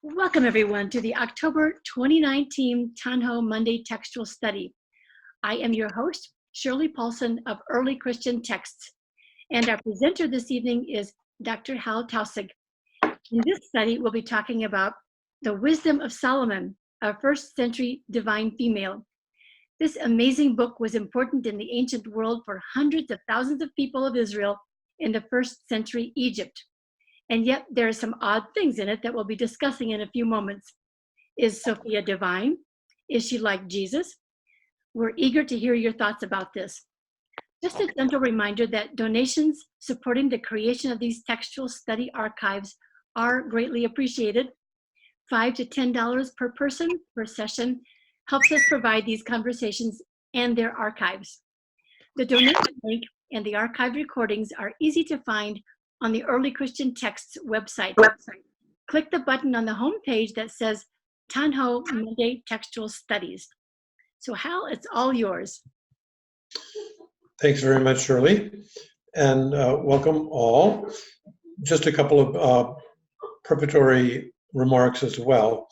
Welcome everyone to the October 2019 Tanho Monday Textual Study. I am your host, Shirley Paulson of Early Christian Texts, and our presenter this evening is Dr. Hal Taussig. In this study, we'll be talking about the wisdom of Solomon, a first century divine female. This amazing book was important in the ancient world for hundreds of thousands of people of Israel in the first century Egypt. And yet there are some odd things in it that we'll be discussing in a few moments. Is Sophia divine? Is she like Jesus? We're eager to hear your thoughts about this. Just a gentle reminder that donations supporting the creation of these textual study archives are greatly appreciated. $5 to $10 per person per session helps us provide these conversations and their archives. The donation link and the archived recordings are easy to find on the Early Christian Texts website. Click the button on the home page that says Tanho Monday Textual Studies. So Hal, it's all yours. Thanks very much, Shirley, and welcome all. Just a couple of preparatory remarks as well.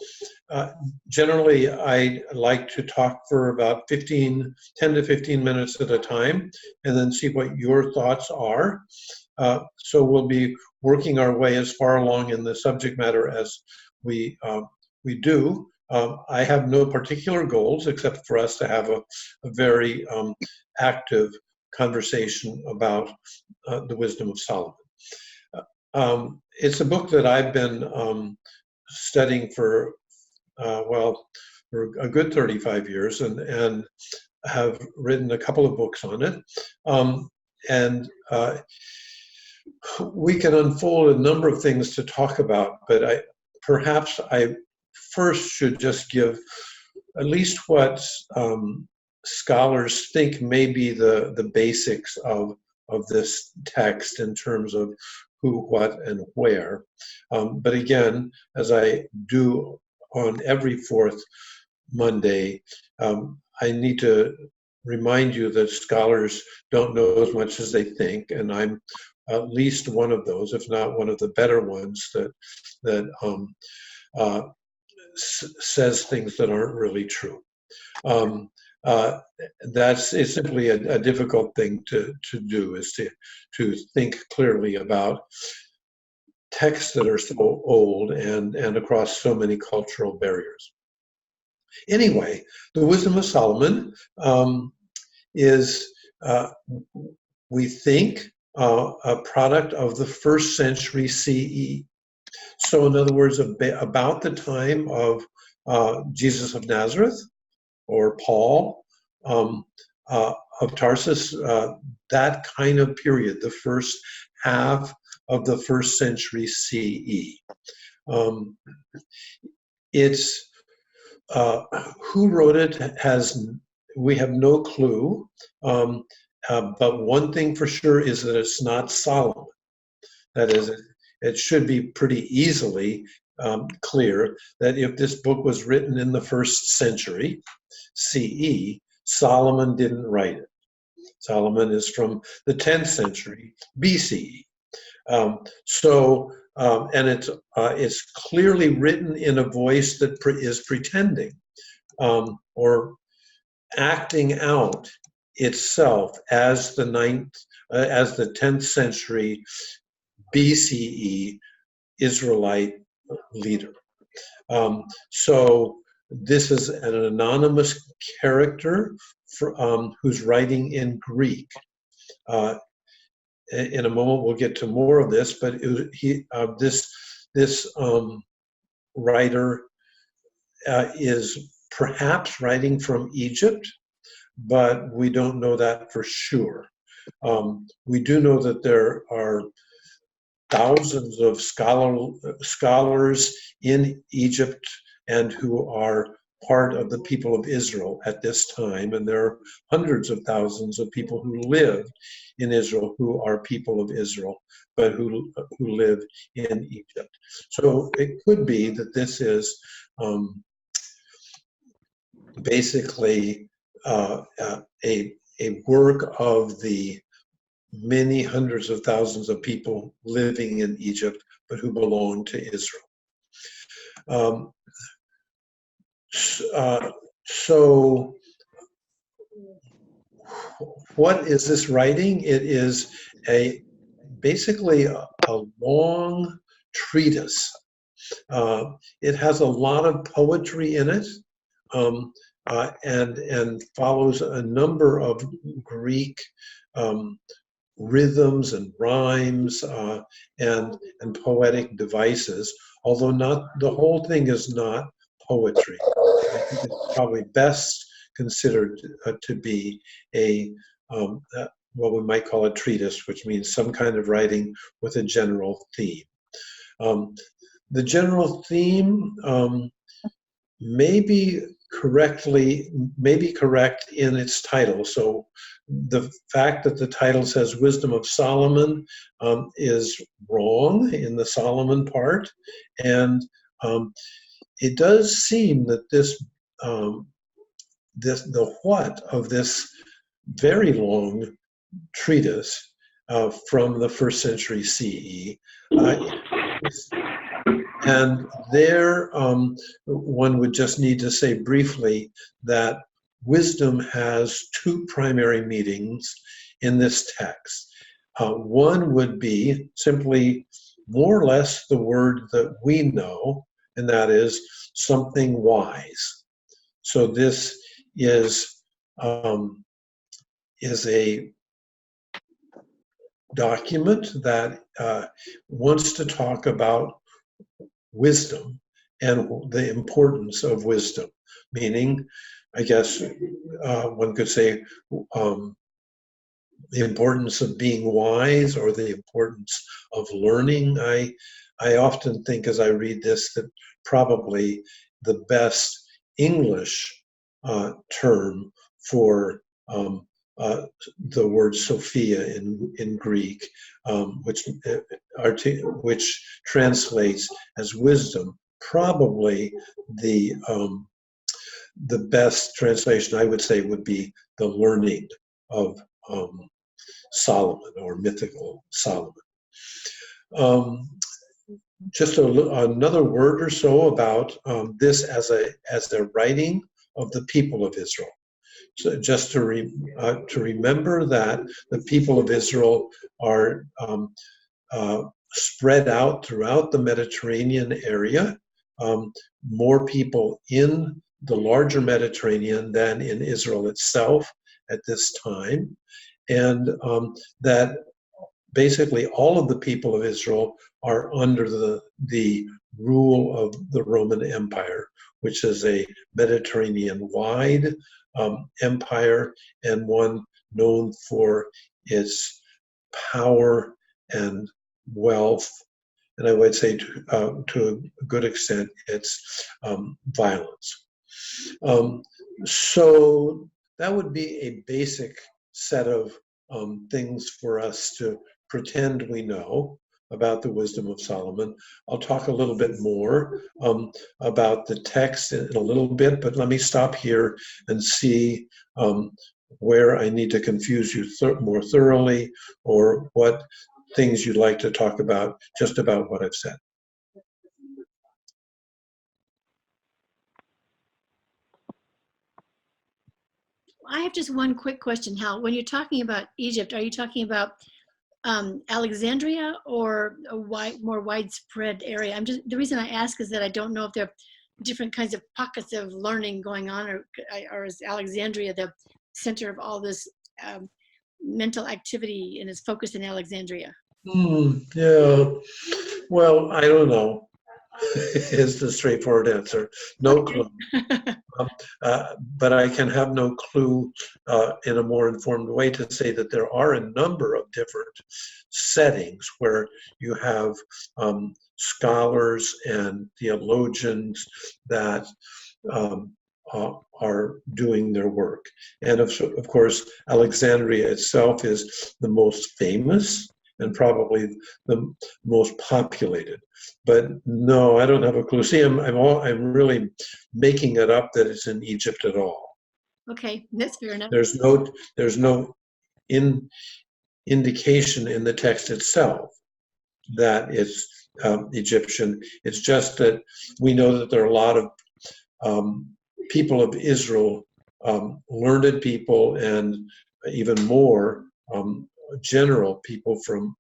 Generally, I like to talk for about 10 to 15 minutes at a time, and then see what your thoughts are. So we'll be working our way as far along in the subject matter as we do. I have no particular goals except for us to have a very active conversation about the wisdom of Solomon. It's a book that I've been studying for a good 35 years and have written a couple of books on it. We can unfold a number of things to talk about, but perhaps I first should just give at least what scholars think may be the basics of this text in terms of who, what, and where. But again, as I do on every fourth Monday, I need to remind you that scholars don't know as much as they think, and I'm at least one of those, if not one of the better ones, that says things that aren't really true. It's simply a difficult thing to do, is to think clearly about texts that are so old and across so many cultural barriers. Anyway, the wisdom of Solomon is, we think, a product of the first century CE. So in other words, about the time of Jesus of Nazareth or Paul of Tarsus, that kind of period, the first half of the first century CE. It's who wrote it we have no clue. But one thing for sure is that it's not Solomon. That is, it should be pretty easily clear that if this book was written in the first century CE, Solomon didn't write it. Solomon is from the 10th century BCE. And it's clearly written in a voice that is pretending or acting out itself as the 10th century BCE Israelite leader. So this is an anonymous character who's writing in Greek. In a moment we'll get to more of this, but this writer is perhaps writing from Egypt, but we don't know that for sure. We do know that there are thousands of scholars in Egypt and who are part of the people of Israel at this time, and there are hundreds of thousands of people who live in Israel who are people of Israel, but who live in Egypt. So it could be that this is basically a work of the many hundreds of thousands of people living in Egypt, but who belong to Israel. Um, so what is this writing? It is basically a long treatise. It has a lot of poetry in it, and follows a number of Greek rhythms and rhymes, and poetic devices. Although not the whole thing is not poetry. I think it's probably best considered to be what we might call a treatise, which means some kind of writing with a general theme. The general theme may be correct in its title. So the fact that the title says Wisdom of Solomon is wrong in the Solomon part, and it does seem that the what of this very long treatise from the 1st century CE. And there, one would just need to say briefly that wisdom has two primary meanings in this text. One would be simply more or less the word that we know, and that is something wise. So this is a document that wants to talk about wisdom and the importance of wisdom, meaning, I guess one could say, the importance of being wise, or the importance of learning. I often think as I read this that probably the best English term for the word Sophia in Greek, which translates as wisdom, probably the best translation I would say would be the learning of Solomon, or mythical Solomon. Just another word or so about this as a writing of the people of Israel. So just to remember that the people of Israel are spread out throughout the Mediterranean area, more people in the larger Mediterranean than in Israel itself at this time, and that basically all of the people of Israel are under the rule of the Roman Empire, which is a Mediterranean-wide empire, and one known for its power and wealth, and I would say to a good extent its violence. So that would be a basic set of things for us to pretend we know about the wisdom of Solomon. I'll talk a little bit more about the text in a little bit, but let me stop here and see where I need to confuse you more thoroughly, or what things you'd like to talk about just about what I've said. I have just one quick question, Hal. When you're talking about Egypt, are you talking about Alexandria, or a more widespread area? The reason I ask is that I don't know if there are different kinds of pockets of learning going on, or is Alexandria the center of all this mental activity and is focused in Alexandria? Yeah, well, I don't know is the straightforward answer. No clue. But I can have no clue in a more informed way to say that there are a number of different settings where you have scholars and theologians that are doing their work. And of course, Alexandria itself is the most famous and probably the most populated. But no, I don't have a clue. See, I'm really making it up that it's in Egypt at all. Okay, that's fair enough. There's no indication in the text itself that Egyptian. It's just that we know that there are a lot of people of Israel, learned people, and even more general people from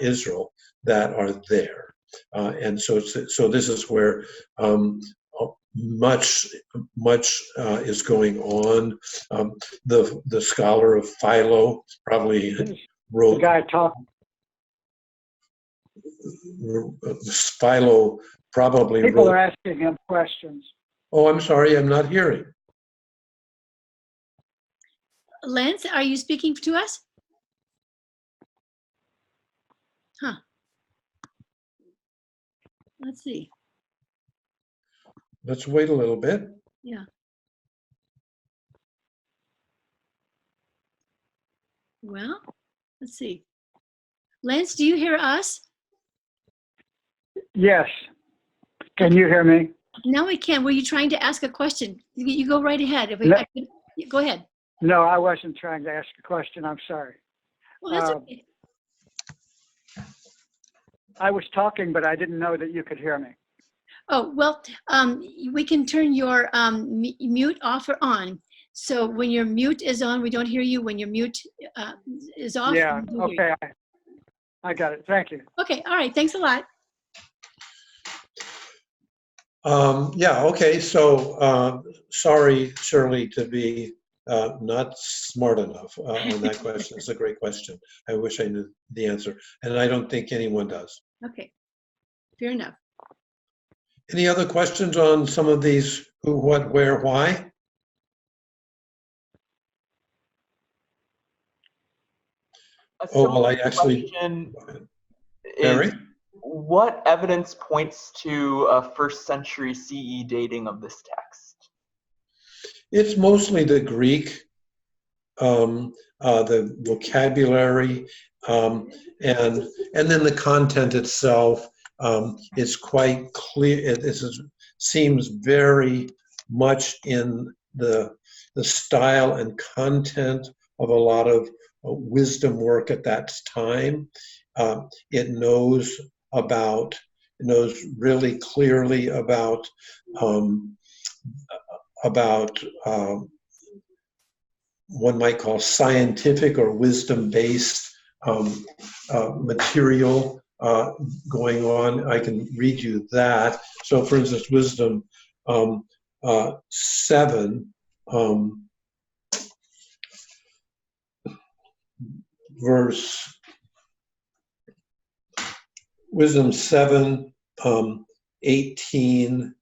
Israel that are there. And so this is where much is going on. The scholar of Philo probably wrote. The guy talking. Philo probably People wrote. are asking him questions. Oh, I'm sorry, I'm not hearing. Lance, are you speaking to us? Huh. Let's see. Let's wait a little bit. Yeah. Well, let's see. Lance, do you hear us? Yes. Can you hear me? Now we can. Were you trying to ask a question? You go right ahead. Go ahead. No, I wasn't trying to ask a question. I'm sorry. Well, that's okay. I was talking, but I didn't know that you could hear me. Oh, well, we can turn your mute off or on. So when your mute is on, we don't hear you. When your mute is off, Yeah, we do hear you. okay. I got it. Thank you. Okay, all right. Thanks a lot. Yeah, okay, so sorry, Shirley, to be not smart enough on that question. It's a great question. I wish I knew the answer, and I don't think anyone does. Okay, fair enough. Any other questions on some of these who, what, where, why? Oh, well, I actually. Barry? What evidence points to a 1st century CE dating of this text? It's mostly the Greek, the vocabulary, and then the content itself is quite clear. It seems very much in the style and content of a lot of wisdom work at that time. It knows really clearly about one might call scientific or wisdom-based material going on. I can read you that. So, for instance, Wisdom 7, Wisdom 7, 18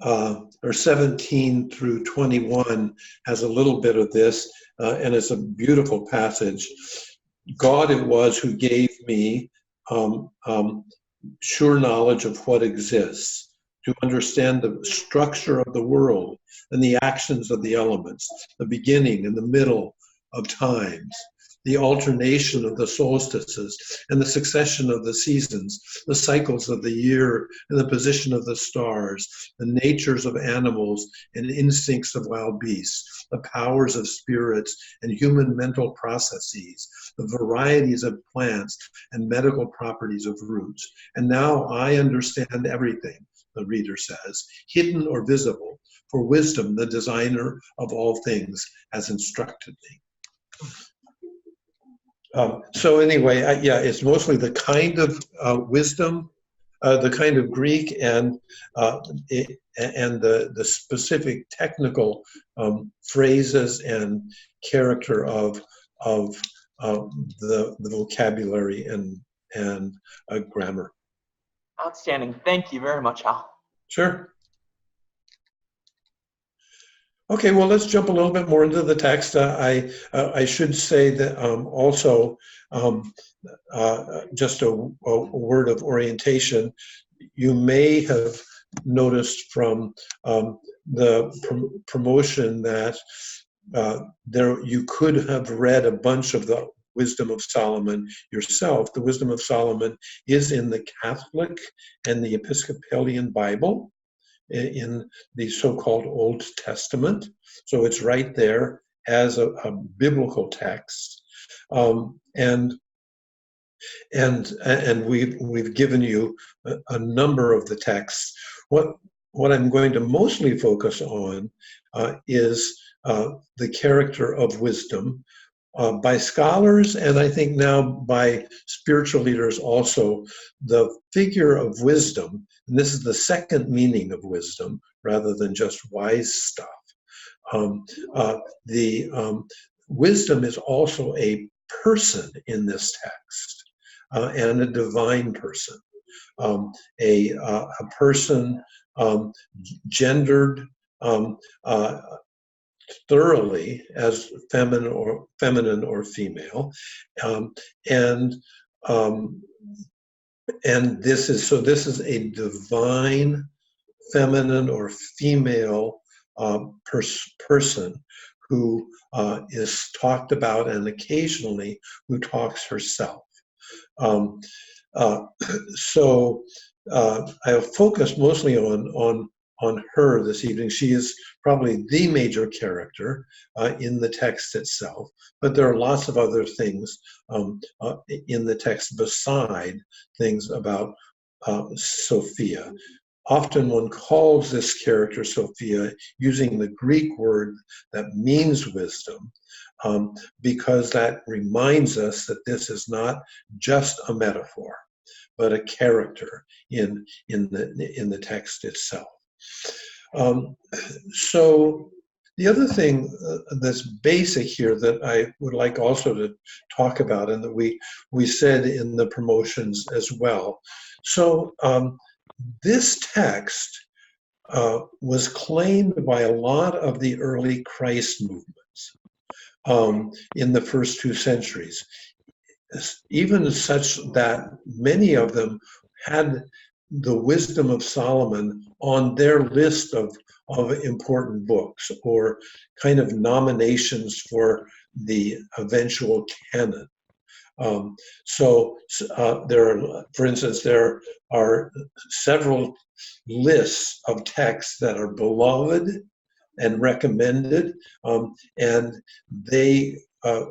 or 17 through 21 has a little bit of this, and it's a beautiful passage. God it was who gave me sure knowledge of what exists, to understand the structure of the world and the actions of the elements, the beginning and the middle of times, the alternation of the solstices and the succession of the seasons, the cycles of the year and the position of the stars, the natures of animals and instincts of wild beasts, the powers of spirits and human mental processes, the varieties of plants and medical properties of roots. And now I understand everything, the reader says, hidden or visible, for wisdom, the designer of all things, has instructed me. So anyway, yeah, it's mostly the kind of wisdom, the kind of Greek, and the specific technical phrases and character of the vocabulary and grammar. Outstanding. Thank you very much, Hal. Sure. Okay, well, let's jump a little bit more into the text. I should say that also, just a word of orientation. You may have noticed from the promotion that you could have read a bunch of the Wisdom of Solomon yourself. The Wisdom of Solomon is in the Catholic and the Episcopalian Bible, in the so-called Old Testament. So it's right there as a biblical text. And And we've given you a number of the texts. What I'm going to mostly focus on is the character of wisdom by scholars, and I think now by spiritual leaders also. The figure of wisdom, and this is the second meaning of wisdom rather than just wise stuff. The wisdom is also a person in this text, and a divine person, a person gendered thoroughly as feminine or female, and this is a divine feminine or female person who is talked about, and occasionally who talks herself. So I'll focus mostly on her this evening. She is probably the major character in the text itself, but there are lots of other things in the text beside things about Sophia. Often one calls this character Sophia using the Greek word that means wisdom, because that reminds us that this is not just a metaphor, but a character in the text itself. So the other thing that's basic here that I would like also to talk about, and that we said in the promotions as well. So this text was claimed by a lot of the early Christ movements in the first 2 centuries, even such that many of them had the Wisdom of Solomon on their list of important books, or kind of nominations for the eventual canon. For instance, there are several lists of texts that are beloved and recommended, and they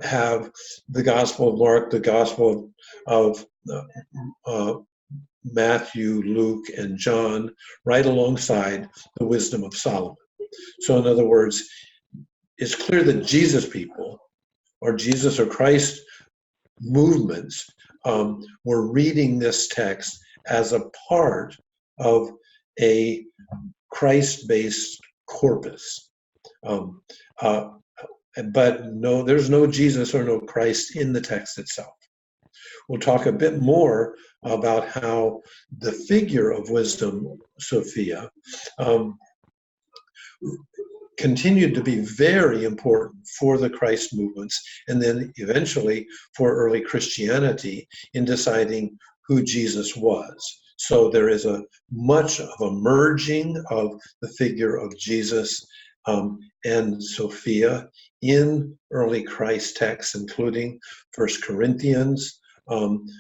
have the Gospel of Mark, the Gospel of Matthew, Luke, and John right alongside the Wisdom of Solomon. So in other words, it's clear that Jesus people, or Jesus or Christ movements, were reading this text as a part of a Christ-based corpus. But no, there's no Jesus or no Christ in the text itself. We'll talk a bit more about how the figure of wisdom, Sophia, continued to be very important for the Christ movements, and then eventually for early Christianity in deciding who Jesus was. So there is much of a merging of the figure of Jesus and Sophia in early Christ texts, including 1 Corinthians, and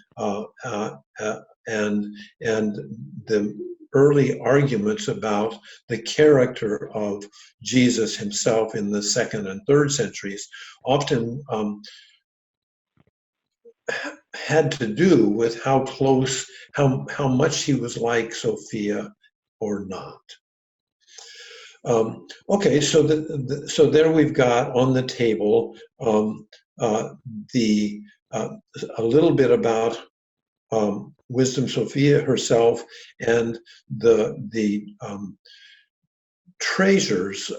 the early arguments about the character of Jesus himself in the 2nd and 3rd centuries often had to do with how much he was like Sophia or not. Okay, so there we've got on the table a little bit about Wisdom Sophia herself, and the treasures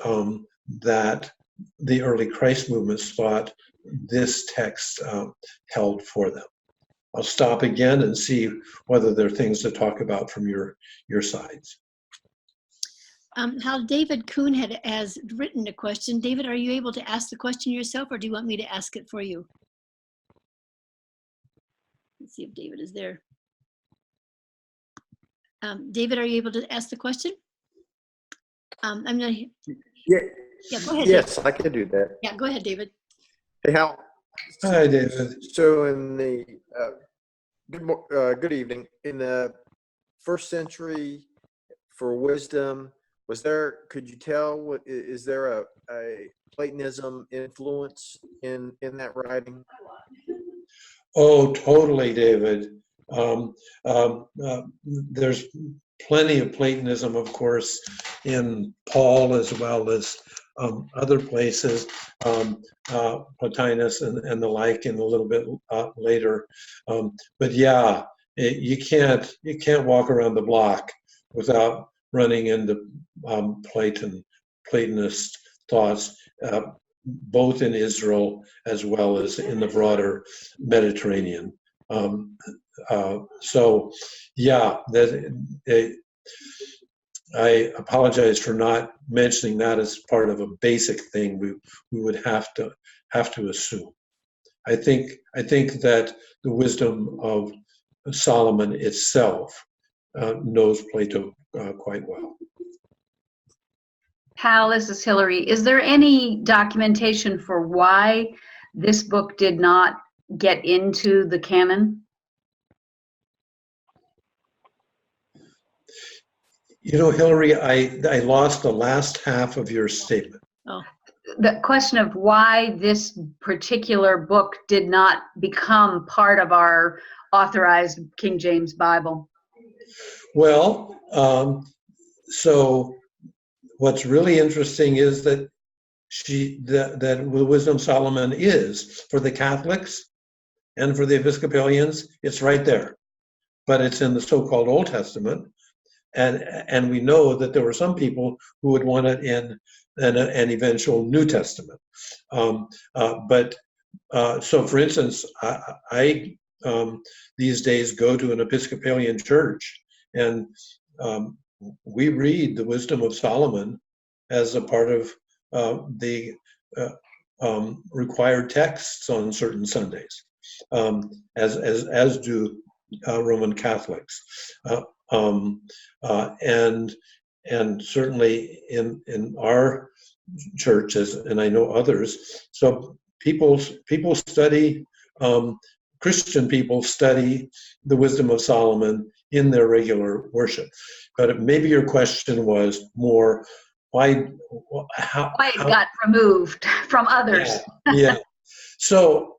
that the early Christ movements thought this text held for them. I'll stop again and see whether there are things to talk about from your sides. Hal, David Kuhn has written a question. David, are you able to ask the question yourself, or do you want me to ask it for you? Let's see if David is there. David, are you able to ask the question? I'm gonna. Yeah. Yeah, go ahead. Yes, David. I can do that. Yeah, go ahead, David. Hey, Hal. Hi, David. So in the good evening. In the 1st century, for wisdom, could you tell, is there a Platonism influence in that writing? Oh, totally, David. There's plenty of Platonism, of course, in Paul as well as other places, Plotinus and the like, and a little bit later. But yeah, you can't walk around the block without running into Platonist thoughts, both in Israel as well as in the broader Mediterranean. So, yeah, I apologize for not mentioning that as part of a basic thing we would have to assume. I think that the wisdom of Solomon itself knows Plato quite well. Hal, this is Hillary. Is there any documentation for why this book did not get into the canon? You know, Hillary, I lost the last half of your statement. Oh, The question of why this particular book did not become part of our authorized King James Bible. Well, so what's really interesting is that that the Wisdom of Solomon is, for the Catholics and for the Episcopalians, it's right there. But it's in the so-called Old Testament. And we know that there were some people who would want it in an eventual New Testament. So for instance, I these days go to an Episcopalian church, and we read the Wisdom of Solomon as a part of the required texts on certain Sundays, as do Roman Catholics. And certainly in our churches, and I know others, so people study, Christian people study the Wisdom of Solomon in their regular worship. But maybe your question was more, why It got removed from others. Yeah. So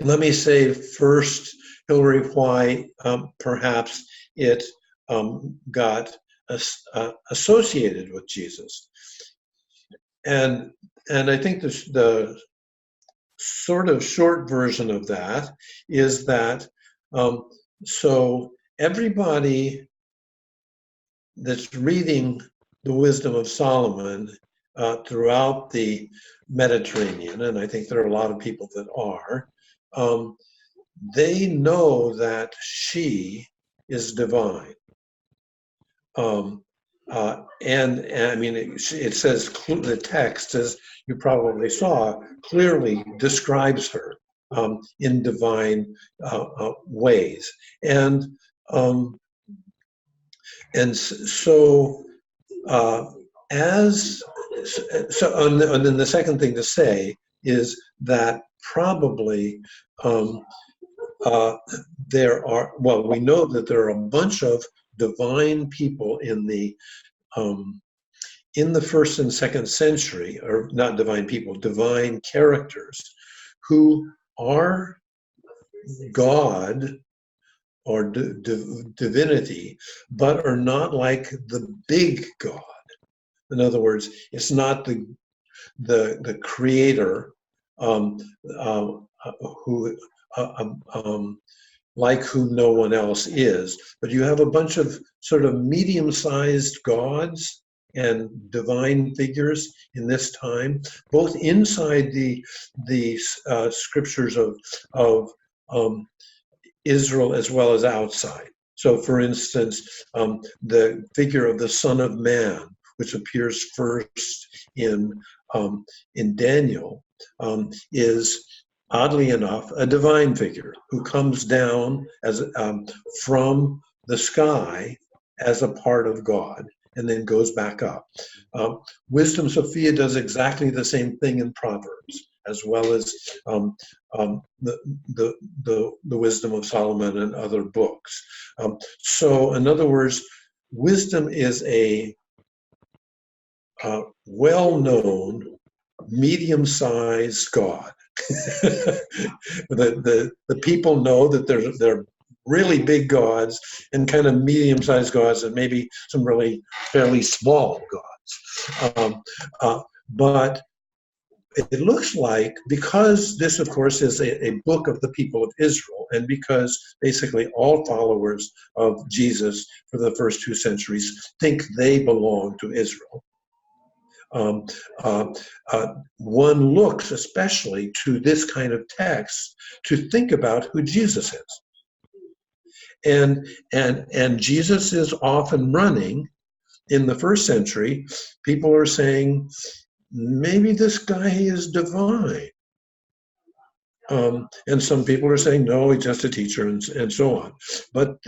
let me say first, Hillary, why perhaps it got associated with Jesus. And I think the sort of short version of that is that so everybody that's reading the Wisdom of Solomon throughout the Mediterranean, and I think there are a lot of people that are, they know that she is divine. And I mean, it says, the text, as you probably saw, clearly describes her in divine ways. And so and then the second thing to say is that probably we know that there are a bunch of divine people in the first and second century, or not divine people, divine characters who are God or divinity, but are not like the big God. In other words, it's not the creator who like whom no one else is, but you have a bunch of sort of medium-sized gods and divine figures in this time, both inside the scriptures of Israel as well as outside. So, for instance, the figure of the Son of Man, which appears first in Daniel, is oddly enough a divine figure who comes down as from the sky as a part of God and then goes back up. Wisdom Sophia does exactly the same thing in Proverbs, as well as the Wisdom of Solomon and other books. So, in other words, wisdom is a well-known, medium-sized God The people know that they're really big gods and kind of medium-sized gods and maybe some really fairly small gods. But it looks like, because this, of course, is a book of the people of Israel, and because basically all followers of Jesus for the first 2 centuries think they belong to Israel, one looks especially to this kind of text to think about who Jesus is. And Jesus is often running. In the first century, people are saying, maybe this guy is divine. And some people are saying, no, he's just a teacher, and so on. But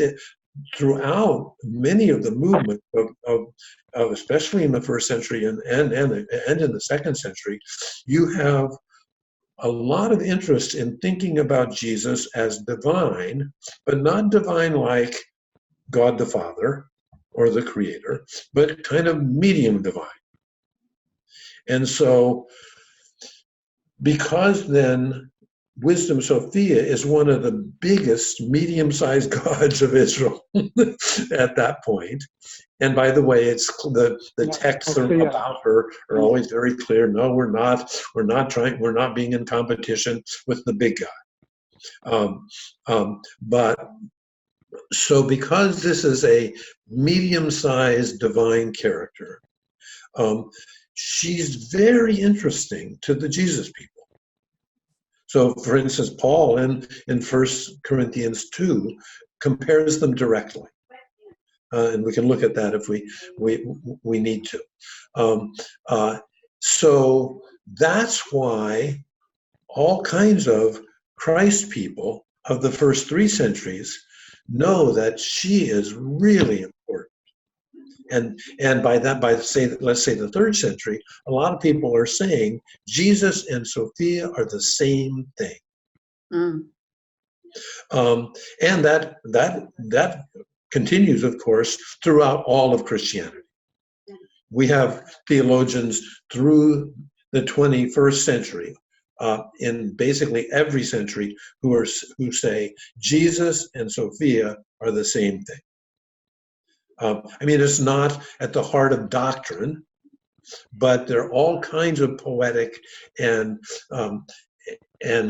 throughout many of the movement of especially in the first century and in the second century, you have a lot of interest in thinking about Jesus as divine, but not divine like God the Father or the Creator, but kind of medium divine. And so, because then Wisdom Sophia is one of the biggest medium-sized gods of Israel at that point. And by the way, it's the texts about her are always very clear. No, we're not being in competition with the big guy. But so because this is a medium-sized divine character, she's very interesting to the Jesus people. So, for instance, Paul in 1 Corinthians 2 compares them directly. And we can look at that if we need to. So that's why all kinds of Christ people of the first 3 centuries know that she is really important. And by that, let's say the 3rd century, a lot of people are saying Jesus and Sophia are the same thing. And that continues, of course, throughout all of Christianity. We have theologians through the 21st century, in basically every century, who say Jesus and Sophia are the same thing. I mean, it's not at the heart of doctrine, but there are all kinds of poetic and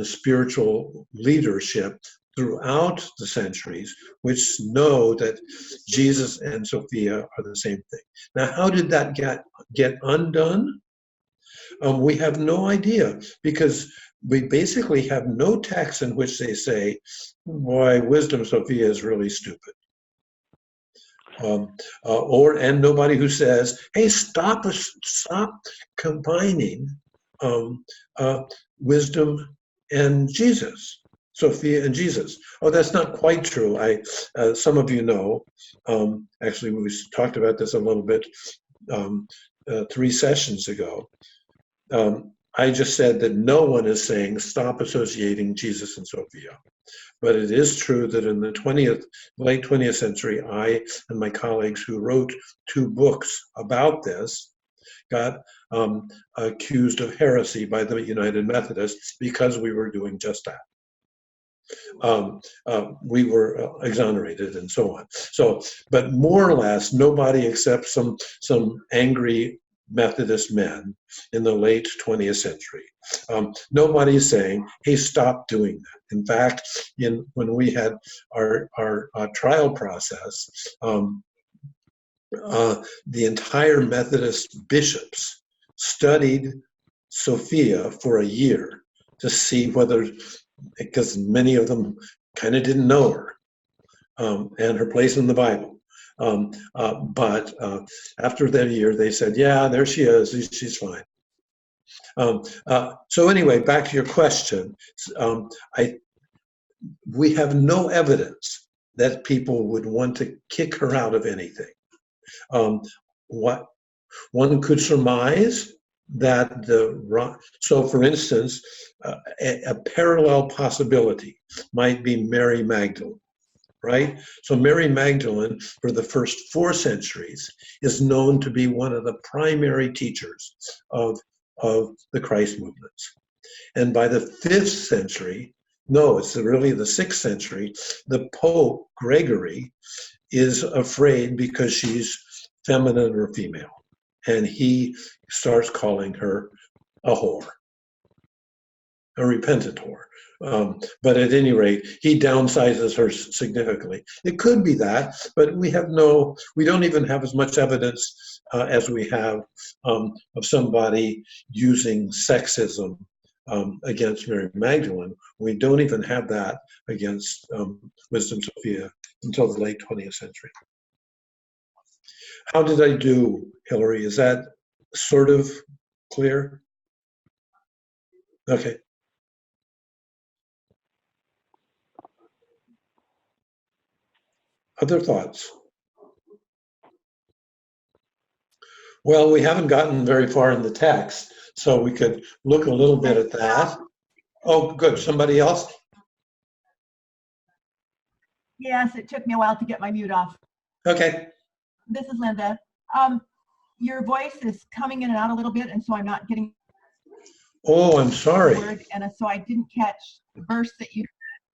spiritual leadership throughout the centuries which know that Jesus and Sophia are the same thing. Now, how did that get undone? We have no idea, because we basically have no text in which they say, boy, Wisdom Sophia is really stupid. And nobody who says, hey, stop combining wisdom and Jesus, Sophia and Jesus. Oh, that's not quite true. Some of you know, actually we talked about this a little bit 3 sessions ago. I just said that no one is saying stop associating Jesus and Sophia. But it is true that in the late 20th century, I and my colleagues who wrote 2 books about this got accused of heresy by the United Methodists because we were doing just that. We were exonerated and so on. So, but more or less, nobody except some angry Methodist men in the late 20th century. Nobody is saying, hey, stop doing that. In fact, when we had our trial process, the entire Methodist bishops studied Sophia for a year to see whether, because many of them kind of didn't know her and her place in the Bible. But after that year, they said, yeah, there she is, she's fine. So anyway, back to your question. We have no evidence that people would want to kick her out of anything. What one could surmise that so for instance, a parallel possibility might be Mary Magdalene. Right? So Mary Magdalene, for the first 4 centuries, is known to be one of the primary teachers of the Christ movements. And by the 5th century, no, it's really the 6th century, the Pope, Gregory, is afraid because she's feminine or female. And he starts calling her a whore, a repentant whore. But at any rate, he downsizes her significantly. It could be that, but we don't even have as much evidence as we have of somebody using sexism against Mary Magdalene. We don't even have that against Wisdom Sophia until the late 20th century. How did I do, Hillary? Is that sort of clear? Okay. Other thoughts? Well, we haven't gotten very far in the text, so we could look a little bit at that. Oh, good. Somebody else? Yes, it took me a while to get my mute off. Okay. This is Linda. Your voice is coming in and out a little bit, and so I'm not getting Oh, I'm the sorry. word, and so I didn't catch the verse that you.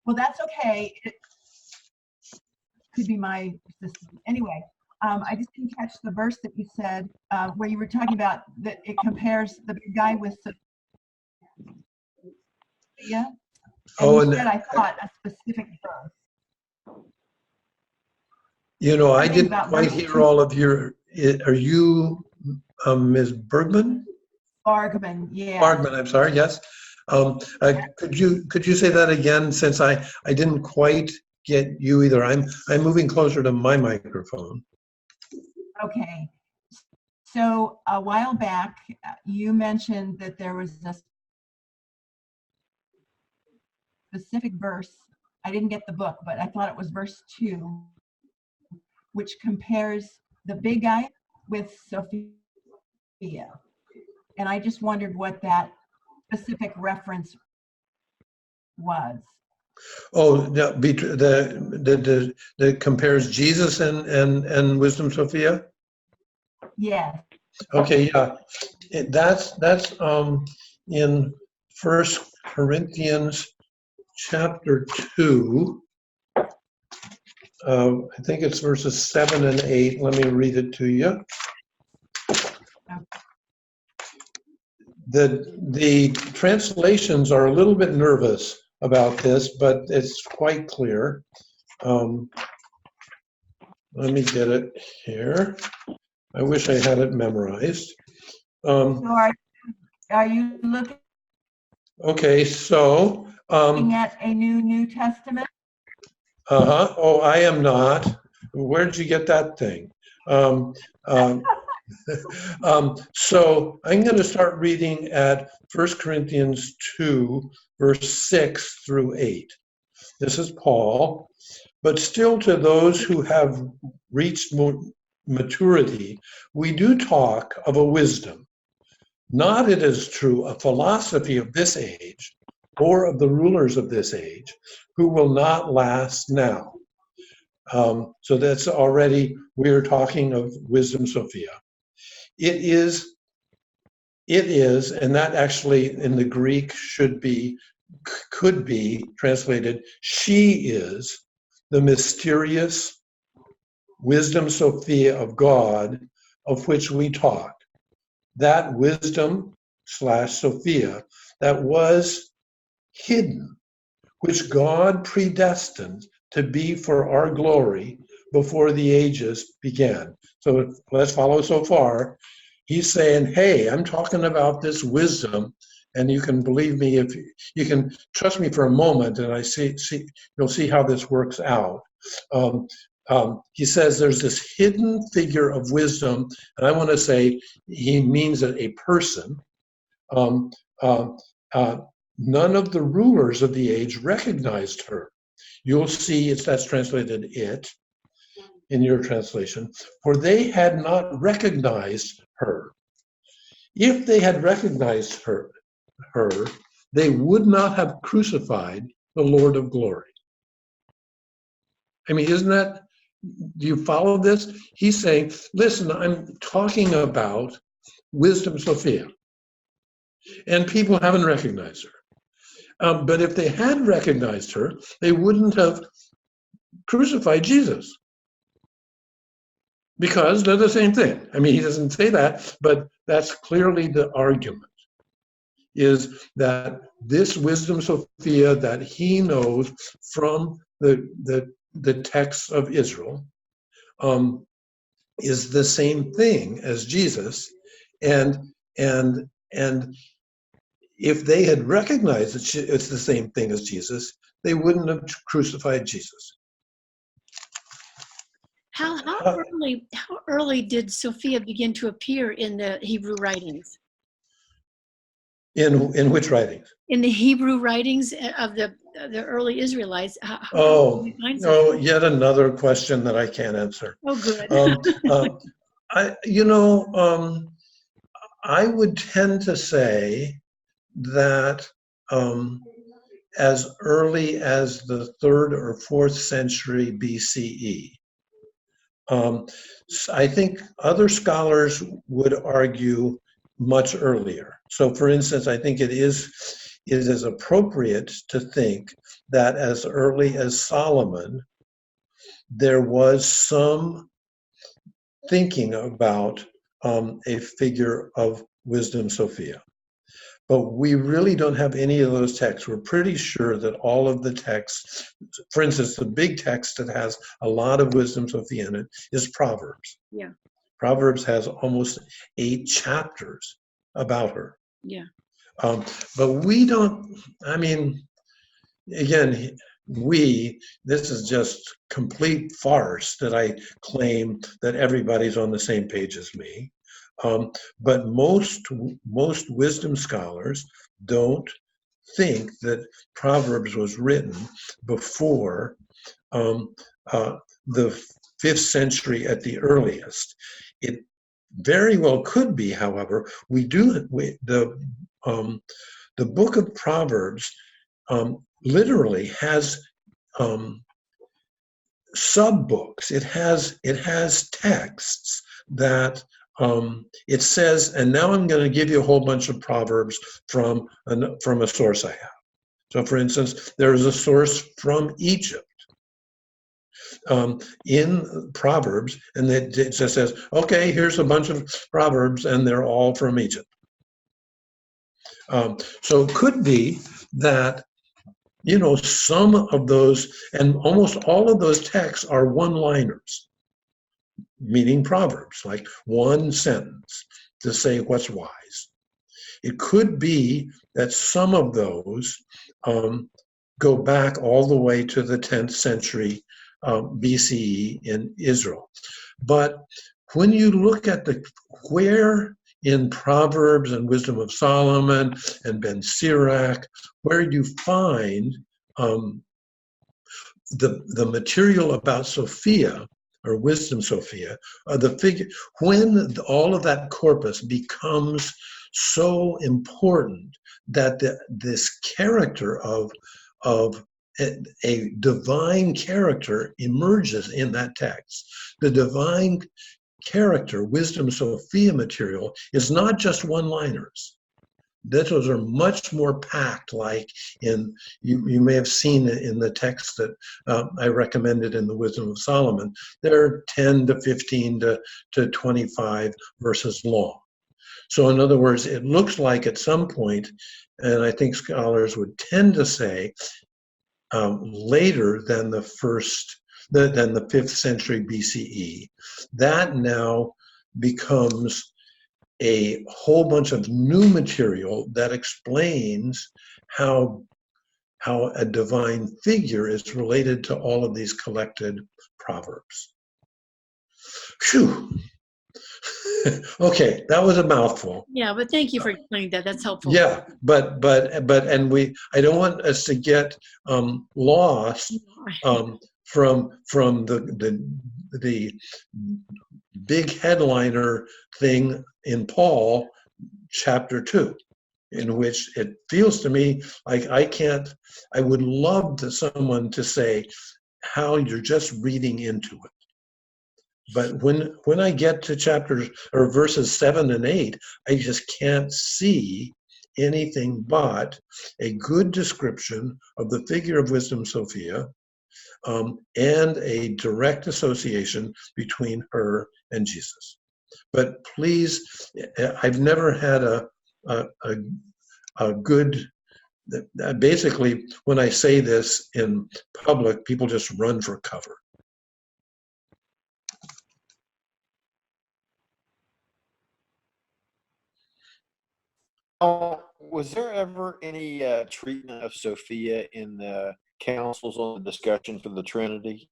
Well, that's okay. It could be my system. Anyway, I just didn't catch the verse that you said where you were talking about that it compares the big guy with Sophia. And Oh, you and said, I thought, a specific verse. you know, I Something didn't about quite verse hear 2. all of your. Are you Ms. Bergman? Bargman, yeah. Bargman, I'm sorry. Yes. Could you say that again? Since I didn't quite get you either. I'm moving closer to my microphone. Okay. So a while back, you mentioned that there was a specific verse. I didn't get the book, but I thought it was verse 2, which compares the big guy with Sophia. And I just wondered what that specific reference was. Oh, that compares Jesus and Wisdom Sophia. Yes. Okay, yeah, that's in 1 Corinthians chapter 2. I think it's verses 7 and 8. Let me read it to you. The translations are a little bit nervous about this, but it's quite clear. Let me get it here. I wish I had it memorized. So are you looking Okay, so. at a New Testament? Oh, I am not. Where'd you get that thing? So I'm going to start reading at 1 Corinthians 2, verse 6 through 8. This is Paul. But still to those who have reached maturity, we do talk of a wisdom, not, it is true, a philosophy of this age, or of the rulers of this age, who will not last now. So that's already, we're talking of Wisdom Sophia. It is, and that actually in the Greek could be translated, she is the mysterious Wisdom Sophia of God, of which we talk. That wisdom / Sophia that was hidden, which God predestined to be for our glory before the ages began. So let's follow so far. He's saying, hey, I'm talking about this wisdom, and you can believe me if you can trust me for a moment, and you'll see how this works out. He says there's this hidden figure of wisdom, and I want to say he means a person. None of the rulers of the age recognized her. You'll see that's translated it in your translation, for they had not recognized her. If they had recognized her, they would not have crucified the Lord of glory. I mean, do you follow this? He's saying, listen, I'm talking about Wisdom Sophia. And people haven't recognized her. But if they had recognized her, they wouldn't have crucified Jesus. Because they're the same thing. I mean, he doesn't say that, but that's clearly the argument, is that this wisdom Sophia that he knows from the texts of Israel is the same thing as Jesus. And if they had recognized that it's the same thing as Jesus, they wouldn't have crucified Jesus. How early did Sophia begin to appear in the Hebrew writings? In which writings? In the Hebrew writings of the early Israelites. How Oh, did you find no, Sophia? yet another question that I can't answer. Oh, good. I would tend to say that as early as the 3rd or 4th century BCE. I think other scholars would argue much earlier. So, for instance, I think it is appropriate to think that as early as Solomon, there was some thinking about a figure of wisdom Sophia. But we really don't have any of those texts. We're pretty sure that all of the texts, for instance, the big text that has a lot of wisdom Sophia in it is Proverbs. Yeah. Proverbs has almost 8 chapters about her. Yeah. But we don't, I mean, again, this is just complete farce that I claim that everybody's on the same page as me. But most wisdom scholars don't think that Proverbs was written before the 5th century at the earliest. It very well could be, however. The book of Proverbs literally has sub-books. It has texts that it says, and now I'm going to give you a whole bunch of Proverbs from a source I have. So, for instance, there is a source from Egypt in Proverbs, and it just says, okay, here's a bunch of Proverbs, and they're all from Egypt. So it could be that, some of those, and almost all of those texts are one-liners, meaning Proverbs, like one sentence to say what's wise. It could be that some of those go back all the way to the 10th century BCE in Israel. But when you look at where in Proverbs and Wisdom of Solomon and Ben Sirach, where you find the material about Sophia, or Wisdom Sophia, the figure, when all of that corpus becomes so important that this character of a divine character emerges in that text. The divine character, Wisdom Sophia material, is not just one-liners. Those are much more packed, like you may have seen in the text that I recommended in the Wisdom of Solomon. They're 10 to 15 to 25 verses long. So in other words, it looks like at some point, and I think scholars would tend to say later than the 5th century BCE, that now becomes a whole bunch of new material that explains how a divine figure is related to all of these collected proverbs. Phew. Okay, that was a mouthful. Yeah, but thank you for explaining that. That's helpful. Yeah, but I don't want us to get lost from the big headliner thing in Paul chapter 2, in which it feels to me like I would love someone to say how you're just reading into it. But when I get to chapters or verses 7 and 8, I just can't see anything but a good description of the figure of wisdom Sophia, and a direct association between her and Jesus. But please, I've never had a good, basically, when I say this in public, people just run for cover. Oh, was there ever any treatment of Sophia in the councils on the discussion for the Trinity?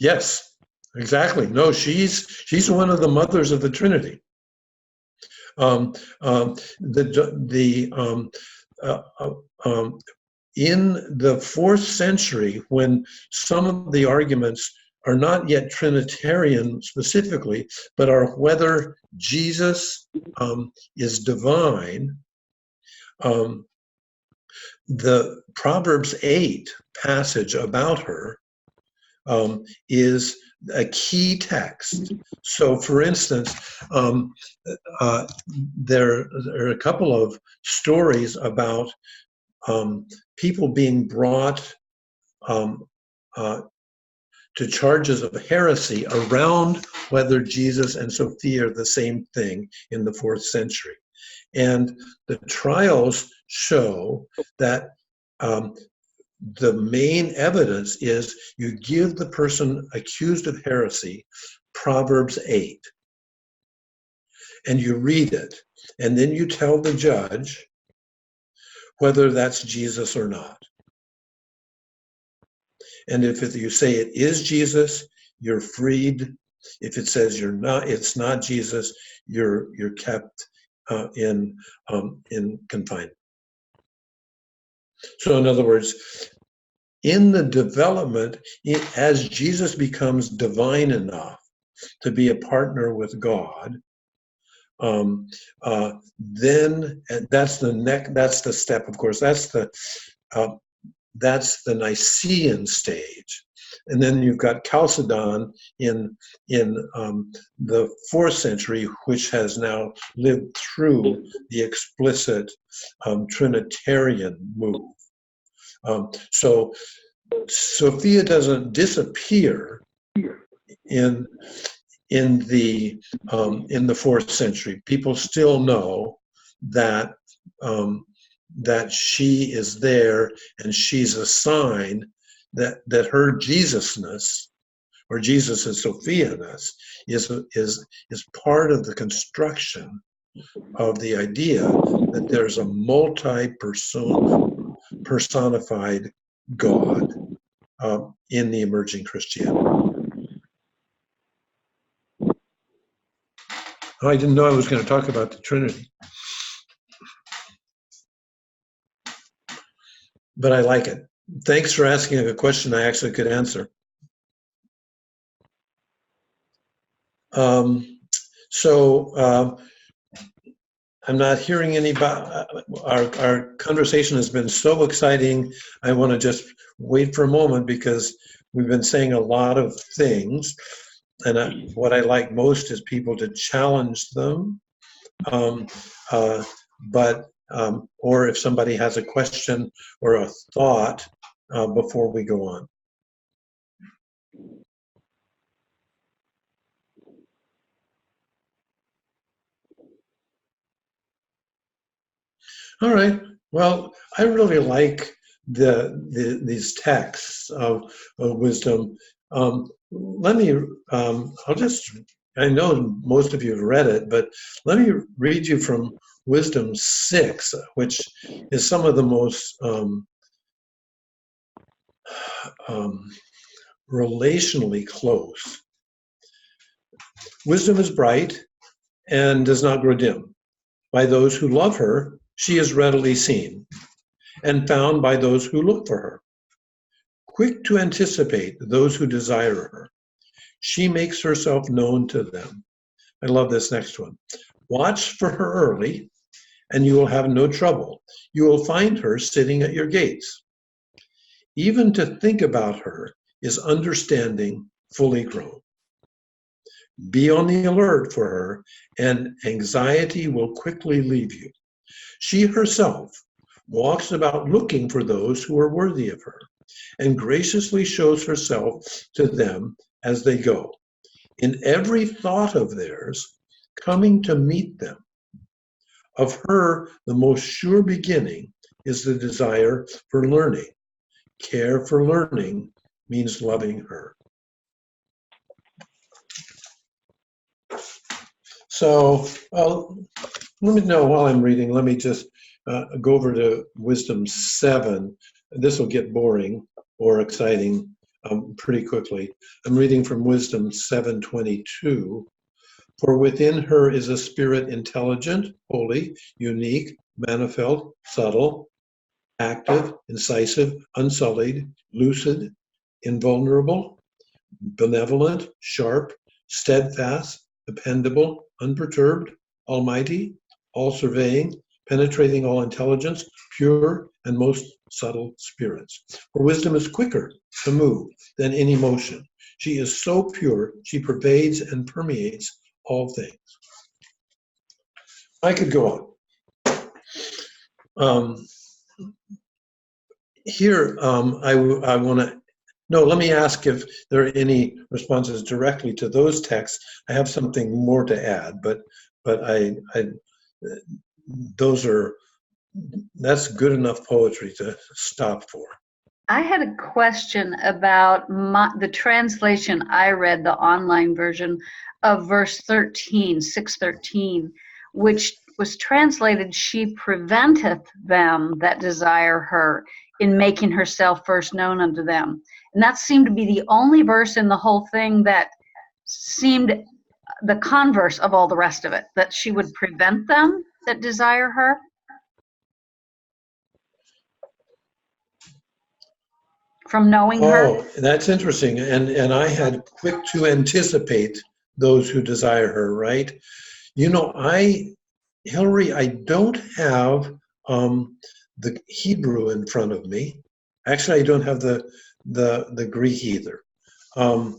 Yes, exactly. No, she's one of the mothers of the Trinity. In the 4th century, when some of the arguments are not yet Trinitarian specifically, but are whether Jesus is divine, the Proverbs 8 passage about her is a key text. So, for instance, there are a couple of stories about people being brought to charges of heresy around whether Jesus and Sophia are the same thing in the 4th century. And the trials show that the main evidence is you give the person accused of heresy Proverbs 8, and you read it, and then you tell the judge whether that's Jesus or not. And if you say it is Jesus, you're freed. If it says it's not Jesus, you're kept in confinement. So in other words, in the development, as Jesus becomes divine enough to be a partner with God, then that's the step. Of course, that's the Nicene stage, and then you've got Chalcedon in the 4th century, which has now lived through the explicit Trinitarian move. So Sophia doesn't disappear in the 4th century. People still know that that she is there, and she's a sign that her Jesusness, or Jesus and Sophia-ness, is part of the construction of the idea that there's a personified God in the emerging Christianity. Oh, I didn't know I was going to talk about the Trinity, but I like it. Thanks for asking a question I actually could answer. I'm not hearing our conversation has been so exciting. I want to just wait for a moment because we've been saying a lot of things. And what I like most is people to challenge them. Or if somebody has a question or a thought before we go on. All right. Well, I really like these texts of wisdom. I know most of you have read it, but let me read you from Wisdom 6, which is some of the most relationally close. Wisdom is bright and does not grow dim. By those who love her, she is readily seen and found by those who look for her. Quick to anticipate those who desire her, she makes herself known to them. I love this next one. Watch for her early, and you will have no trouble. You will find her sitting at your gates. Even to think about her is understanding fully grown. Be on the alert for her, and anxiety will quickly leave you. She herself walks about looking for those who are worthy of her, and graciously shows herself to them as they go, in every thought of theirs, coming to meet them. Of her, the most sure beginning is the desire for learning. Care for learning means loving her. So, let me know while I'm reading, let me just go over to Wisdom 7. This will get boring or exciting pretty quickly. I'm reading from Wisdom 7:22. For within her is a spirit intelligent, holy, unique, manifold, subtle, active, incisive, unsullied, lucid, invulnerable, benevolent, sharp, steadfast, dependable, unperturbed, almighty, all-surveying, penetrating all intelligence, pure and most subtle spirits. For wisdom is quicker to move than any motion. She is so pure, she pervades and permeates all things. I could go on. Here, I want to, no, let me ask if there are any responses directly to those texts. I have something more to add, but that's good enough poetry to stop for. I had a question about the translation I read, the online version of verse 13, 6:13, which was translated, she preventeth them that desire her in making herself first known unto them. And that seemed to be the only verse in the whole thing that seemed the converse of all the rest of it, that she would prevent them that desire her. From knowing her? Oh, that's interesting. And I had quick to anticipate those who desire her, right? You know, Hillary, I don't have the Hebrew in front of me. Actually, I don't have the Greek either. No,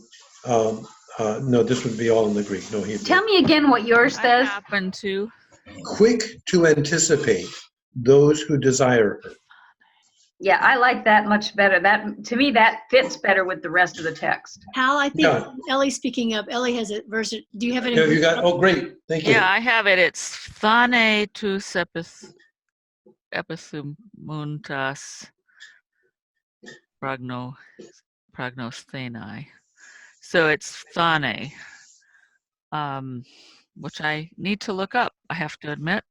this would be all in the Greek, no Hebrew. Tell me again what yours I says. happen to. Quick to anticipate those who desire her. Yeah, I like that much better. That, to me, that fits better with the rest of the text. Hal, I think Yeah. Ellie's speaking up. Ellie has a version. Do you have it? Have you got? Oh, great! Thank you. Yeah, I have it. It's thane tous episumuntas prognostheni. So it's thane, which I need to look up, I have to admit.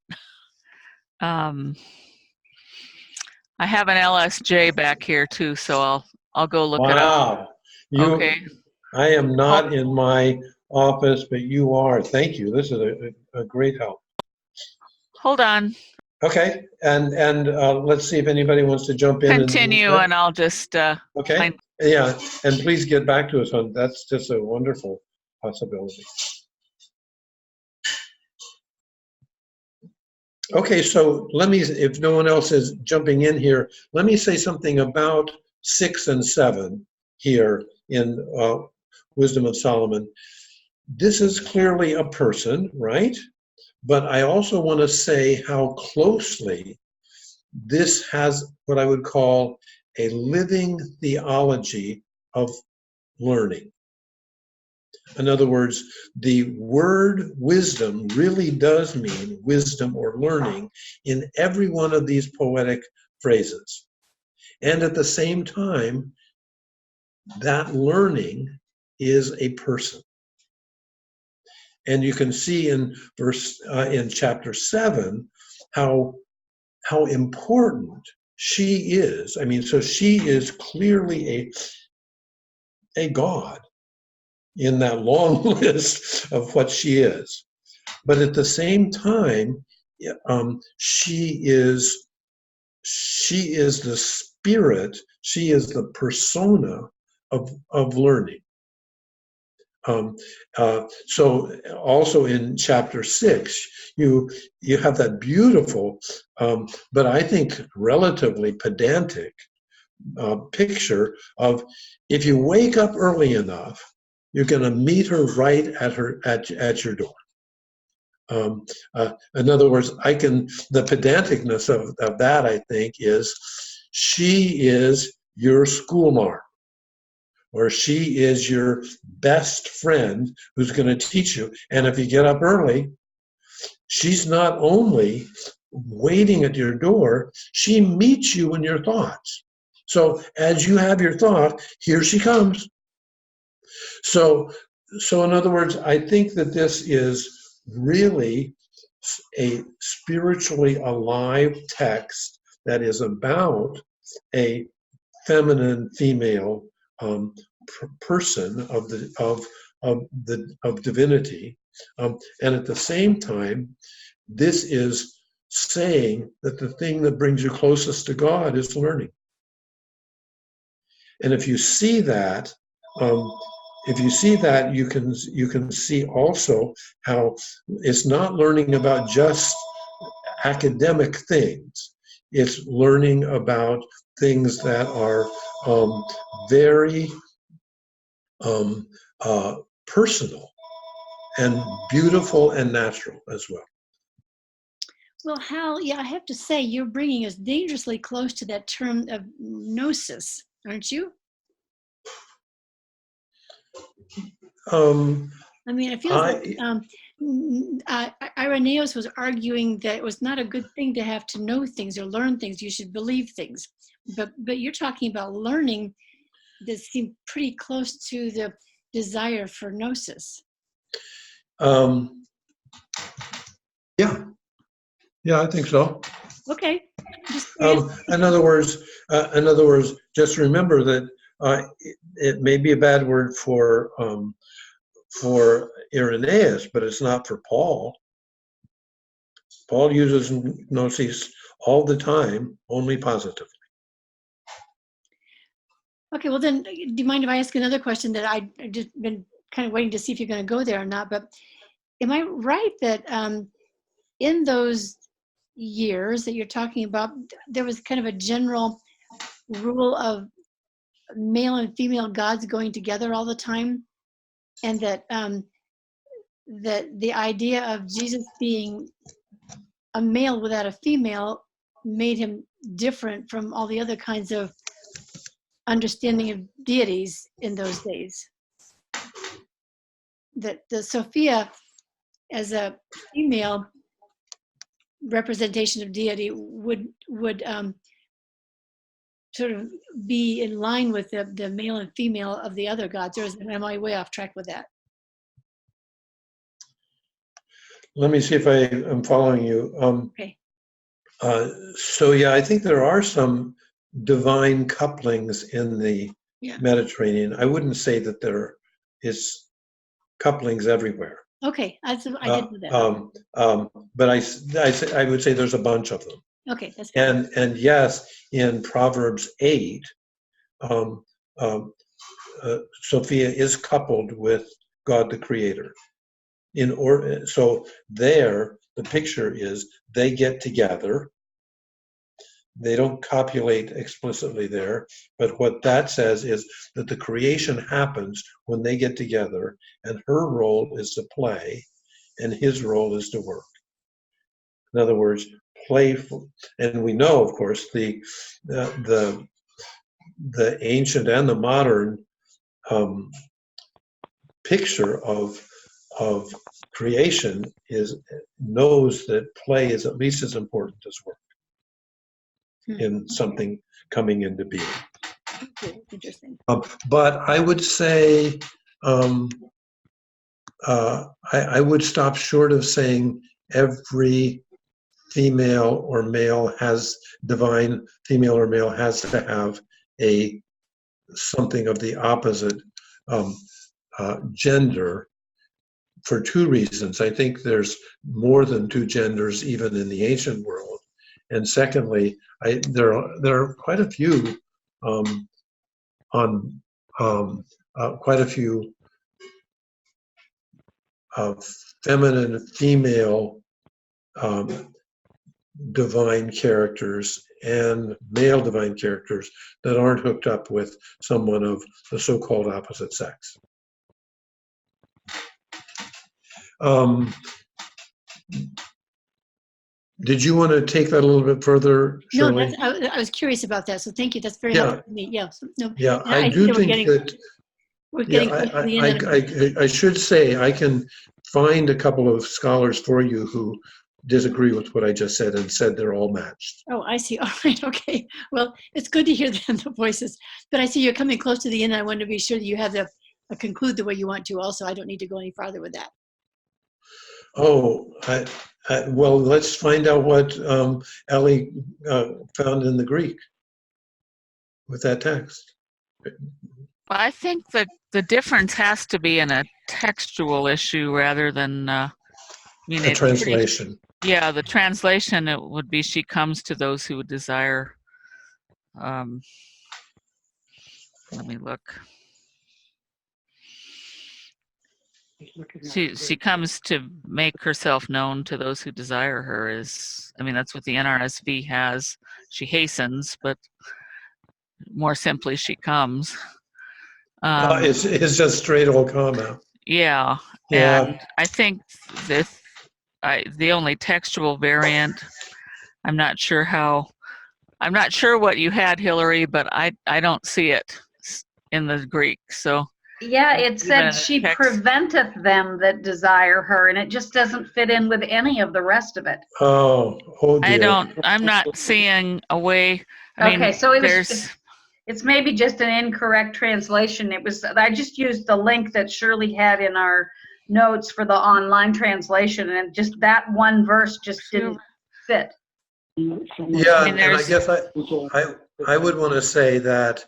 I have an LSJ back here too, so I'll go look it up. Wow. Okay. I am not in my office, but you are. Thank you. This is a great help. Hold on. Okay, and let's see if anybody wants to jump in. Continue, and I'll just. Okay. Yeah, and please get back to us on. That's just a wonderful possibility. Okay, so let me, if no one else is jumping in here, let me say something about 6 and 7 here in Wisdom of Solomon. This is clearly a person, right? But I also want to say how closely this has what I would call a living theology of learning. In other words, the word wisdom really does mean wisdom or learning in every one of these poetic phrases. And at the same time, that learning is a person. And you can see in chapter 7 how important she is. I mean, so she is clearly a god in that long list of what she is. But at the same time, she is the spirit, she is the persona of learning. So also in chapter 6, you have that beautiful, but I think relatively pedantic picture of if you wake up early enough, you're going to meet her right at your door. In other words, the pedanticness of that, I think, is she is your schoolmarm, or she is your best friend who's going to teach you. And if you get up early, she's not only waiting at your door, she meets you in your thoughts. So as you have your thought, here she comes. So in other words, I think that this is really a spiritually alive text that is about a feminine female person of divinity, and at the same time, this is saying that the thing that brings you closest to God is learning. And if you see that, you can see also how it's not learning about just academic things. It's learning about things that are very personal and beautiful and natural as well. Well, Hal, yeah, I have to say, you're bringing us dangerously close to that term of gnosis, aren't you? I mean, it feels like Irenaeus was arguing that it was not a good thing to have to know things or learn things. You should believe things. But you're talking about learning that seemed pretty close to the desire for gnosis. Yeah, I think so. Okay. In other words, just remember that it may be a bad word for Irenaeus, but it's not for Paul. Paul uses gnosis all the time, only positively. Okay, well then, do you mind if I ask another question that I just been kind of waiting to see if you're going to go there or not? But am I right that in those years that you're talking about, there was kind of a general rule of male and female gods going together all the time, and that that the idea of Jesus being a male without a female made him different from all the other kinds of understanding of deities in those days? That the Sophia, as a female representation of deity, would sort of be in line with the male and female of the other gods, or am I way off track with that? Let me see if I am following you. Okay. So yeah, I think there are some divine couplings in the Mediterranean. I wouldn't say that there is couplings everywhere. Okay, I didn't know that. But I would say there's a bunch of them. Okay, that's fine. And yes, in Proverbs 8, Sophia is coupled with God the Creator. So there, the picture is they get together. They don't copulate explicitly there, but what that says is that the creation happens when they get together, and her role is to play, and his role is to work. In other words, playful. And we know, of course, the ancient and the modern picture of creation knows that play is at least as important as work in something coming into being. Interesting. But I would say I would stop short of saying every female or male has to have something of the opposite gender, for two reasons. I think there's more than two genders even in the ancient world, and secondly, there are quite a few feminine, female divine characters and male divine characters that aren't hooked up with someone of the so-called opposite sex. Did you want to take that a little bit further, No, Shirley? I was curious about that, so thank you. That's very Yeah. helpful to me. Yeah, so, no, Yeah, and I see do that think that, we're yeah, getting close to the end of the I should say, I can find a couple of scholars for you who disagree with what I just said and said they're all matched. Oh, I see. All right. Okay. Well, it's good to hear the voices, but I see you're coming close to the end. I want to be sure that you have the conclude the way you want to. Also, I don't need to go any farther with that. Oh, well, let's find out what Ellie found in the Greek with that text. Well, I think that the difference has to be in a textual issue rather than, I mean, A it's pretty, translation. yeah, the translation, it would be she comes to those who would desire. Let me look. She comes to make herself known to those who desire her is, I mean, that's what the NRSV has. She hastens, but more simply, she comes. It's just straight old comma. Yeah, Yeah. and I think that the only textual variant, I'm not sure what you had, Hillary, but I don't see it in the Greek. So Yeah, it even said in she text- preventeth them that desire her, and it just doesn't fit in with any of the rest of it. Oh dear. I'm not seeing a way. I mean, Okay, so it's maybe just an incorrect translation. I just used the link that Shirley had in our notes for the online translation, and just that one verse just didn't fit. Yeah, mean, and I guess I would want to say that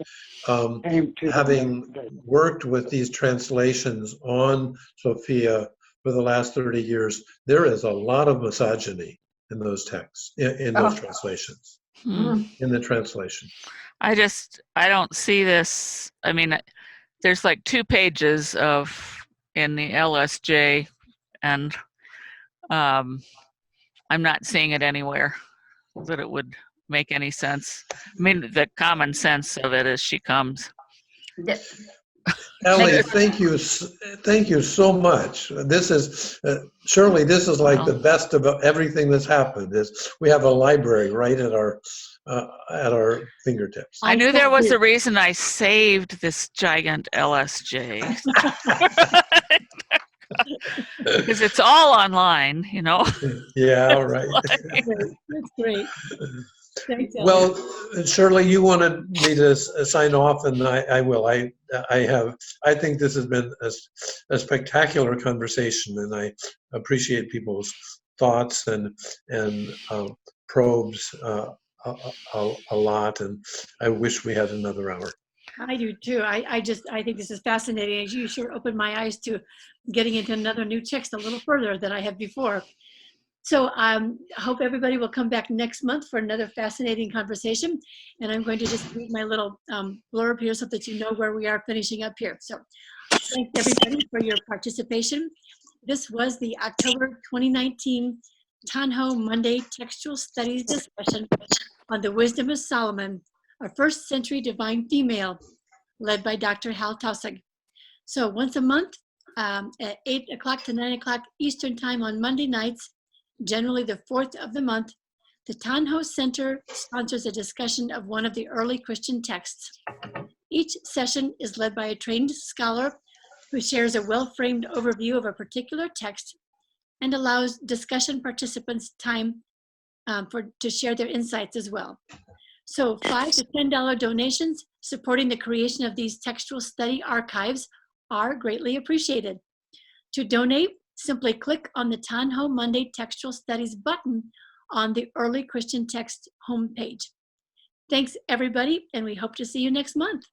having worked with these translations on Sophia for the last 30 years, there is a lot of misogyny in those texts, in those translations, in the translation. I don't see this. I mean, there's like 2 pages in the LSJ, and I'm not seeing it anywhere that it would make any sense. I mean, the common sense of it is she comes. Ellie, thank you so much. This is Shirley. This is like the best of everything that's happened. We have a library right at our fingertips. I knew there was a reason I saved this giant LSJ. Because it's all online, you know. Yeah, right. That's great. Thanks, Ellie. Well, Shirley, you wanted me to sign off, and I will. I think this has been a spectacular conversation, and I appreciate people's thoughts and probes a lot, and I wish we had another hour. I do too. I think this is fascinating. You sure opened my eyes to getting into another new text a little further than I have before. So I hope everybody will come back next month for another fascinating conversation. And I'm going to just read my little blurb here so that you know where we are finishing up here. So thanks everybody for your participation. This was the October 2019 Tanho Monday Textual Studies discussion on the Wisdom of Solomon, a first century divine female, led by Dr. Hal Taussig. So once a month at 8 o'clock to 9 o'clock Eastern Time on Monday nights, generally the 4th of the month, the Tanho Center sponsors a discussion of one of the early Christian texts. Each session is led by a trained scholar who shares a well-framed overview of a particular text and allows discussion participants time to share their insights as well. So $5 to $10 donations supporting the creation of these textual study archives are greatly appreciated. To donate, simply click on the Tanho Monday Textual Studies button on the Early Christian Text homepage. Thanks, everybody, and we hope to see you next month.